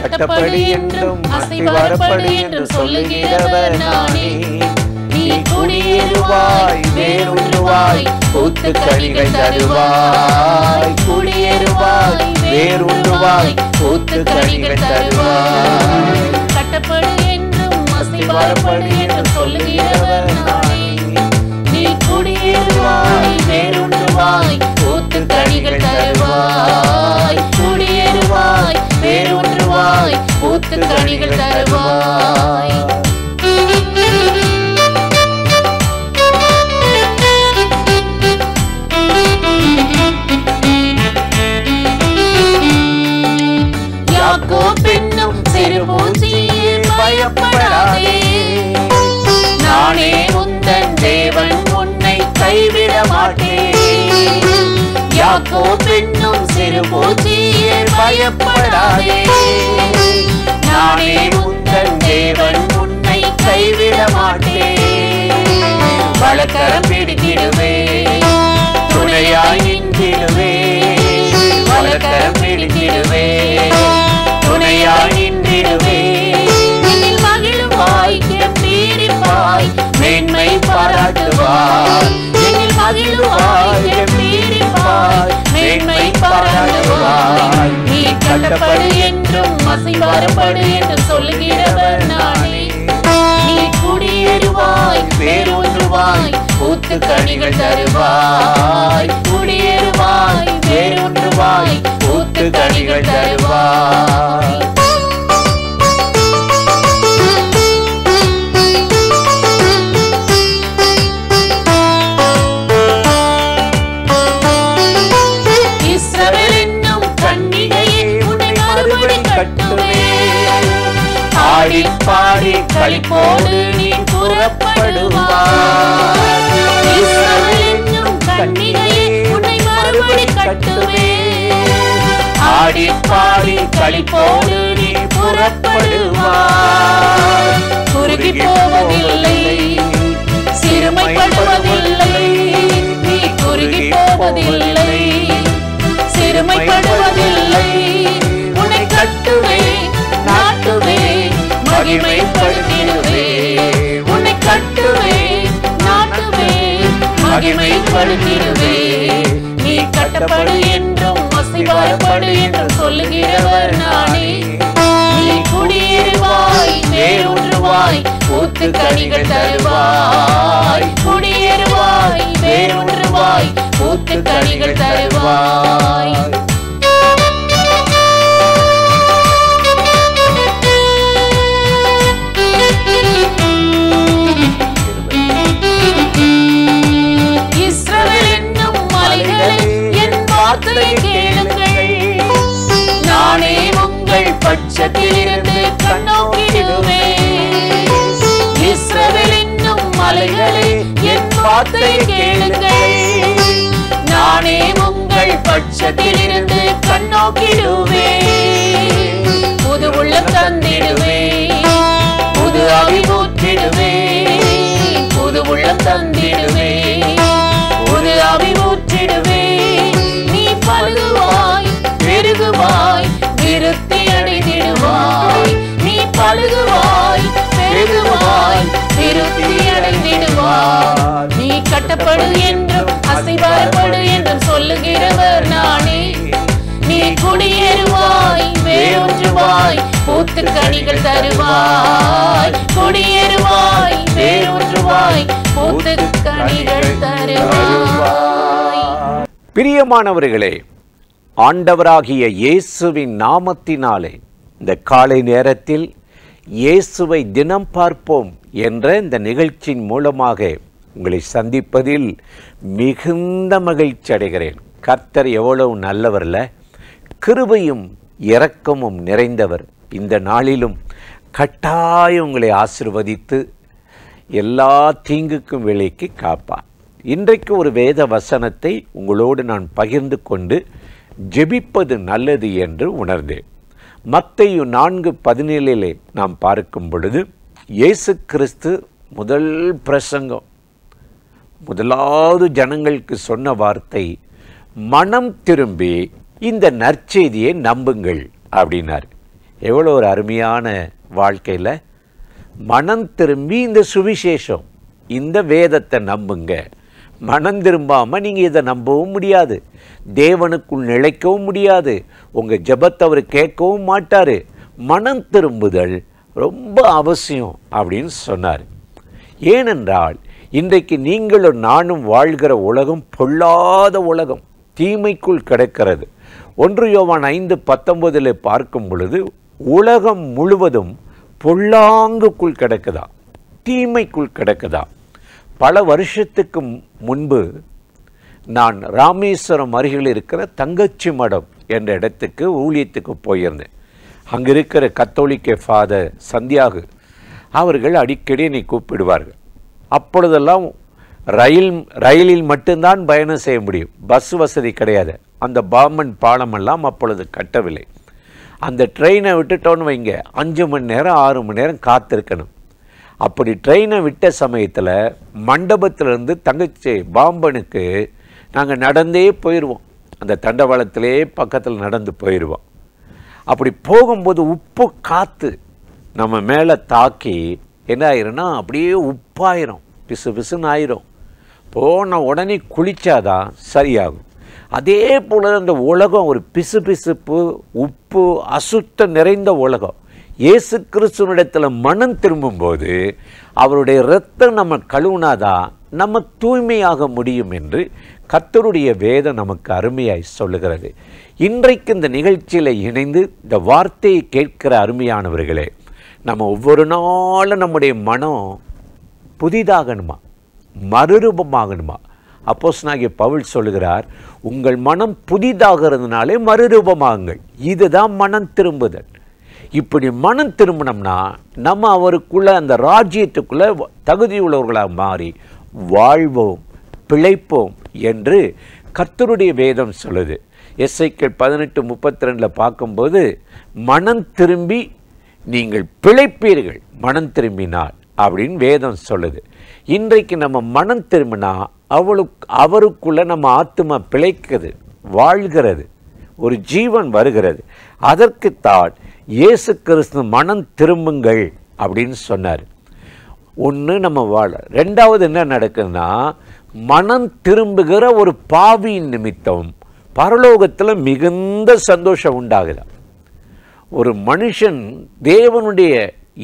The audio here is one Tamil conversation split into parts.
கட்டப்படு என்றும் அஸ்திவாரப்படு என்று சொல்லுகிறவர் நானே. நீ குடியேறுவாய், வேரூன்றுவாய், பூத்து கனிகள் தருவாய். குடியேறுவாய், வேரூன்றுவாய், பூத்து கனிகள் தருவாய். கட்டப்படு என்றும் அஸ்திவாரப்படு என்று சொல்லுகிறவர் நானே. நீ குடியேறுவாய், வேரூன்றுவாய், பூத்து கனிகள் தருவாய். குடியேறுவாய், வேரூன்றுவாய், பூத்து கனிகள் தருவாய். யாக்கோபு என்னும் சிறு பூச்சியே பயப்படாதே, நானே உந்தன் தேவன், உன்னை கைவிட மாட்டேன். யாக்கோபு என்னும் சிறு பூச்சியே பயப்படாதே, நானே உந்தன் தேவன், உன்னை கைவிட மாட்டேன். வலக்கரம் பிடித்திடுவேன், துணையாய் நின்றிடுவேன். வலக்கரம் பிடித்திடுவேன், துணையாய் நின்றிடுவேன். என்னில் மகிழுவாய், கம்பீரிப்பாய், மேன்மை பாராட்டுவாய். என்னில் மகிழுவாய், கம்பீரிப்பாய், மேன்மை பாராட்டுவாய். நீ கட்டப்படு என்றும் அஸ்திவாரப்படு என்று சொல்லுகிறவர் நானே. நீ குடியேறுவாய், வேரூன்றுவாய், பூத்து கனிகள் தருவாய். குடியேறுவாய், வேரூன்றுவாய், பூத்து கனிகள் தருவாய். இஸ்ரவேல் என்னும் கன்னிகையே, உன்னை மறுபடி கட்டுவேன். ஆடி பாடி களிப்போடு நீ புறப்படுவாய். இஸ்ரவேல் என்னும் கன்னிகையே, உன்னை மறுபடி கட்டுவேன். ஆடி பாடி களிப்போடு நீ புறப்படுவாய். குறுகி போவதில்லை, சிறுமைப்படுவதில்லை. நீ குறுகி போவதில்லை, சிறுமைப்படுவதில்லை. உன்னை கட்டுவேன், நாட்டுவேன், மகிமைப்படுத்திடுவேன். உன்னை கட்டுவேன், நாட்டுவேன், மகிமைப்படுத்திடுவேன். நீ கட்டப்படு என்றும் அஸ்திவாரப்படு என்று சொல்லுகிறவர் நானே. நீ குடியேறுவாய், வேரூன்றுவாய், பூத்து கனிகள் தருவாய். குடியேறுவாய், வேரூன்றுவாய், பூத்து கனிகள் தருவாய். இஸ்ரவேல் என்னும் மலைகளே, என் வார்த்தையை கேளுங்கள். நானே உங்கள் பட்சத்தில் இருந்து கண்ணோக்கிடுவேன். இஸ்ரவேல் என்னும் மலைகளே, என் வார்த்தையை கேளுங்கள். நானே உங்கள் பட்சத்தில் இருந்து கண்ணோக்கிடுவேன். புது உள்ளம் தந்திடுவேன், புது ஆவி ஊற்றிடுவேன். புது உள்ளம் தந்திடுவேன், புது ஆவி ஊற்றிடுவேன். நீ பழுகுவாய், பெருகுவாய், விருத்தி அடைந்திடுவாய். நீ பழுகுவாய், பெருகுவாய், விருத்தி அடைந்திடுவாய். நீ கட்டப்படு என்றும் அஸ்திவாரப்படு என்றும் சொல்லுகிறவர் நானே. நீ குடியேறுவாய், வேரூன்றுவாய், பூத்து கனிகள் தருவாய். குடியேறுவாய், வேரூன்றுவாய், பூத்து கனிகள் தருவாய். பிரியமானவர்களே, ஆண்டவராகிய இயேசுவின் நாமத்தினாலே இந்த காலை நேரத்தில் இயேசுவை தினம் பார்ப்போம் என்ற இந்த நிகழ்ச்சியின் மூலமாக உங்களை சந்திப்பதில் மிகுந்த மகிழ்ச்சி அடைகிறேன். கர்த்தர் எவ்வளவு நல்லவர்ல, கிருபையும் இரக்கமும் நிறைந்தவர். இந்த நாளிலும் கட்டாயம் உங்களை ஆசீர்வதித்து எல்லா தீங்குக்கும் விலைக்கு காப்பார். இன்றைக்கு ஒரு வேத வசனத்தை உங்களோடு நான் பகிர்ந்து கொண்டு ஜெபிப்பது நல்லது என்று உணர்ந்தேன். மத்தேயு 4:17 நாம் பார்க்கும் பொழுது இயேசு கிறிஸ்து முதல் பிரசங்கம், முதலாவது ஜனங்களுக்கு சொன்ன வார்த்தை, மனம் திரும்பி இந்த நற்செய்தியை நம்புங்கள் அப்படின்னார். எவ்வளோ ஒரு அருமையான வாழ்க்கையில் மனம் திரும்பி இந்த சுவிசேஷம், இந்த வேதத்தை நம்புங்க. மனம் திரும்பாமல் நீங்கள் இதை நம்பவும் முடியாது, தேவனுக்குள் நிலைக்கவும் முடியாது, உங்கள் ஜெபத்தை அவர் கேட்கவும் மாட்டார். மனம் திரும்புதல் ரொம்ப அவசியம் அப்படின்னு சொன்னார். ஏனென்றால் இன்றைக்கு நீங்களும் நானும் வாழ்கிற உலகம் பொல்லாத உலகம், தீமைக்குள் கிடக்கிறது. 1 யோவான் 5:19 பார்க்கும் பொழுது உலகம் முழுவதும் பொல்லாங்குக்குள் கிடக்குதா, தீமைக்குள் கிடக்குதா. பல வருஷத்துக்கு முன்பு நான் ராமேஸ்வரம் அருகில் இருக்கிற தங்கச்சி மடம் என்ற இடத்துக்கு ஊழியத்துக்கு போயிருந்தேன். அங்கே இருக்கிற கத்தோலிக்க ஃபாதர் சந்தியாகு அவர்கள் அடிக்கடி என்னை கூப்பிடுவார்கள். அப்பொழுதெல்லாம் ரயிலில் மட்டும்தான் பயணம் செய்ய முடியும், பஸ் வசதி கிடையாது. அந்த பாம்பன் பாலமெல்லாம் அப்பொழுது கட்டவில்லை. அந்த ட்ரெயினை விட்டுட்டோன்னு வைங்க, 5 மணி நேரம் 6 மணி நேரம் காத்திருக்கணும். அப்படி ட்ரெயினை விட்ட சமயத்தில் மண்டபத்திலேருந்து தங்கச்சி பாம்பனுக்கு நாங்கள் நடந்தே போயிடுவோம். அந்த தண்டவாளத்திலே பக்கத்தில் நடந்து போயிடுவோம். அப்படி போகும்போது உப்பு காற்று நம்ம மேலே தாக்கி என்ன ஆயிரும்னா அப்படியே உப்பாயிரும், பிசு பிசுன்னு ஆயிரும். போன உடனே குளித்தாதான் சரியாகும். அதே போல் அந்த உலகம் ஒரு பிசு பிசுப்பு, உப்பு, அசுத்தம் நிறைந்த உலகம். இயேசு கிறிஸ்துவினிடத்தில் மனம் திரும்பும்போது அவருடைய இரத்தம் நம்ம கழுவுனாதான் நம்ம தூய்மையாக முடியும் என்று கர்த்தருடைய வேதம் நமக்கு அருமையாய் சொல்லுகிறது. இன்றைக்கு இந்த நிகழ்ச்சியில் இணைந்து இந்த வார்த்தையை கேட்கிற அருமையானவர்களே, நம்ம ஒவ்வொரு நாளும் நம்முடைய மனம் புதிதாகணுமா, மறுரூபமாகணுமா. அப்போஸ்தலனாகிய பவுல் சொல்லுகிறார், உங்கள் மனம் புதிதாகிறதுனாலே மறுரூபமாகுங்கள். இதுதான் மனம் திரும்புதல். இப்படி மனம் திரும்பினோம்னா நம்ம அவருக்குள்ள அந்த ராஜ்யத்துக்குள்ள தகுதியுள்ளவர்களாக மாறி வாழ்வோம், பிழைப்போம் என்று கர்த்தருடைய வேதம் சொல்லுது. எசேக்கியேல் 18:32 பார்க்கும்போது மனம் திரும்பி நீங்கள் பிழைப்பீர்கள், மனம் திரும்பினால் அப்படின்னு வேதம் சொல்லுது. இன்றைக்கு நம்ம மனம் திரும்பினா அவருக்குள்ள நம்ம ஆத்துமா பிழைக்கிறது, வாழ்கிறது, ஒரு ஜீவன் வருகிறது. அதற்குத்தான் இயேசு கிறிஸ்து மனம் திரும்புங்கள் அப்படின்னு சொன்னார். ஒன்று நம்ம வாழ, ரெண்டாவது என்ன நடக்குதுன்னா, மனம் திரும்புகிற ஒரு பாவியின் நிமித்தம் பரலோகத்தில் மிகுந்த சந்தோஷம் உண்டாகுது. ஒரு மனுஷன் தேவனுடைய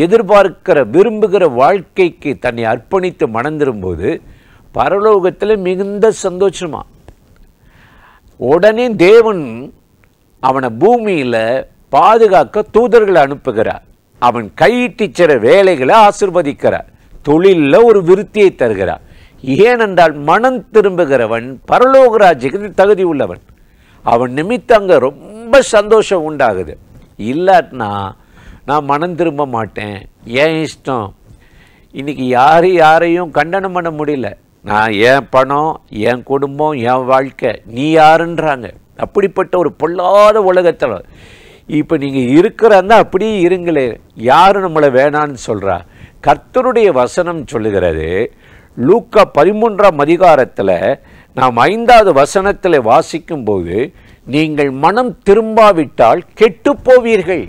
எதிர்பார்க்கிற விரும்புகிற வாழ்க்கைக்கு தன்னை அர்ப்பணித்து மனம் திரும்பும்போது பரலோகத்தில் மிகுந்த சந்தோஷமா. உடனே தேவன் அவனை பூமியில் பாதுகாக்க தூதர்களை அனுப்புகிறார். அவன் கையிட்டிச்சிற வேலைகளை ஆசீர்வதிக்கிறார், தொழிலில் ஒரு விருத்தியை தருகிறார். ஏனென்றால் மனம் திரும்புகிறவன் பரலோக ராஜ்யத்துக்கு தகுதி உள்ளவன். அவன் நிமித்தம் அங்கே ரொம்ப சந்தோஷம் உண்டாகுது. இல்லாட்டினா நான் மனம் திரும்ப மாட்டேன், ஏன் இஷ்டம். இன்றைக்கி யாரையும் கண்டனம் பண்ண முடியல. நான் என் பணம், என் குடும்பம், என் வாழ்க்கை, நீ யாருன்றாங்க. அப்படிப்பட்ட ஒரு பொல்லாத உலகத்தில் இப்போ நீங்கள் இருக்கிறதா அப்படியே இருங்களே, யாரும் நம்மளை வேணான்னு சொல்கிறா. கர்த்தருடைய வசனம் சொல்லுகிறது. லூக்கா 13ஆம் அதிகாரத்தில் நாம் 5வது வசனத்தில் வாசிக்கும்போது, நீங்கள் மனம் திரும்பாவிட்டால் கெட்டு போவீர்கள்.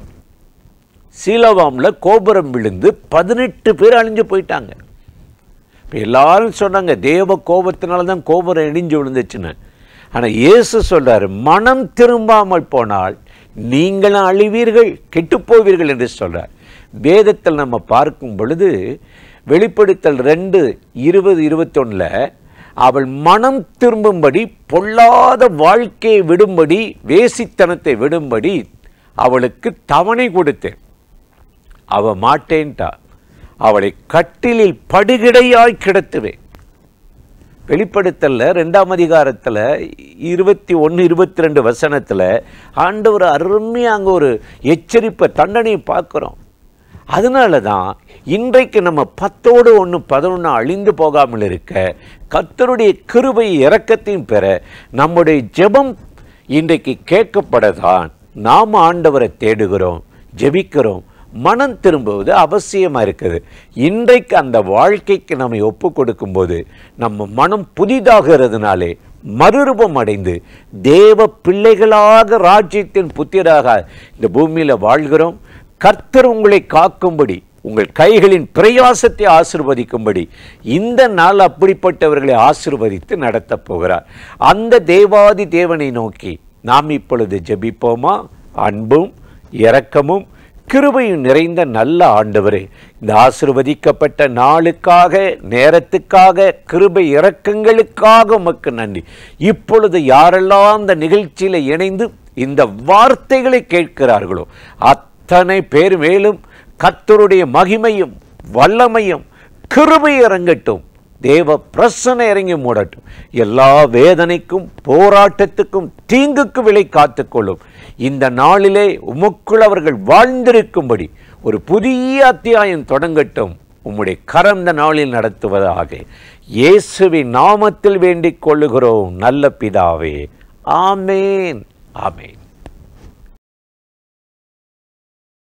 சீலோவாமில் கோபுரம் விழுந்து 18 பேர் அழிஞ்சு போயிட்டாங்க. இப்போ எல்லாரும் சொன்னாங்க தேவ கோபத்தினால தான் கோபுரம் இடிஞ்சு விழுந்துச்சுன்னு. ஆனால் இயேசு சொல்கிறார், மனம் திரும்பாமல் போனால் நீங்களும் அழிவீர்கள், கெட்டுப்போவீர்கள் என்று சொல்கிறார். வேதத்தில் நம்ம பார்க்கும் பொழுது வெளிப்படுத்தல் 2:20-21 அவள் மனம் திரும்பும்படி, பொல்லாத வாழ்க்கையை விடும்படி, வேசித்தனத்தை விடும்படி அவளுக்கு தவணை கொடுத்தேன். அவள் மாட்டேன்ட்டா. அவளை கட்டிலில் படுகிடையாய் கிடத்துவேன். வெளிப்படுத்தல 2ஆம் அதிகாரத்தில் 21-22 வசனத்தில் ஆண்டவர் அருமையாக அங்கே ஒரு எச்சரிப்பை, தண்டனையை பார்க்குறோம். அதனால தான் இன்றைக்கு நம்ம 10ஓடு 1 11 அழிந்து போகாமல் இருக்க, கர்த்தருடைய கிருபை இரக்கத்தையும் பெற நம்முடைய ஜெபம் இன்றைக்கு கேட்கப்படதான் நாம் ஆண்டவரை தேடுகிறோம், ஜெபிக்கிறோம். மனம் திரும்புவது அவசியமாக இருக்குது. இன்றைக்கு அந்த வாழ்க்கைக்கு நம்ம ஒப்பு கொடுக்கும்போது நம்ம மனம் புதிதாகிறதுனாலே மறுரூபம் அடைந்து தேவ பிள்ளைகளாக ராஜ்யத்தின் புத்திராக இந்த பூமியில் வாழ்கிறோம். கர்த்தர் உங்களை காக்கும்படி, உங்கள் கைகளின் பிரயாசத்தை ஆசீர்வதிக்கும்படி இந்த நாள் அப்படிப்பட்டவர்களை ஆசீர்வதித்து நடத்தப் போகிறார். அந்த தேவாதி தேவனை நோக்கி நாம் இப்பொழுது ஜெபிப்போமா? அன்பும் இரக்கமும் கிருபையும் நிறைந்த நல்ல ஆண்டவரே, இந்த ஆசீர்வதிக்கப்பட்ட நாளுக்காக, நேரத்துக்காக, கிருபை இரக்கங்களுக்காக உமக்கு நன்றி. இப்பொழுது யாரெல்லாம் இந்த நிகழ்ச்சியில் இணைந்து இந்த வார்த்தைகளை கேட்கிறார்களோ அத்தனை பேர் மேலும் கர்த்தருடைய மகிமையும் வல்லமையும் கிருபை இறங்கட்டும். தேவ பிரசன்ன இறங்கி மூடட்டும். எல்லா வேதனைக்கும், போராட்டத்துக்கும், தீங்குக்கு விலை காத்துக்கொள்ளும். இந்த நாளிலே உமக்குள் அவர்கள் வாழ்ந்திருக்கும்படி ஒரு புதிய அத்தியாயம் தொடங்கட்டும். உம்முடைய கரம் இந்த நாளில் நடத்துவதாக இயேசுவின் நாமத்தில் வேண்டிக் கொள்ளுகிறோம் நல்ல பிதாவே. ஆமேன், ஆமேன்.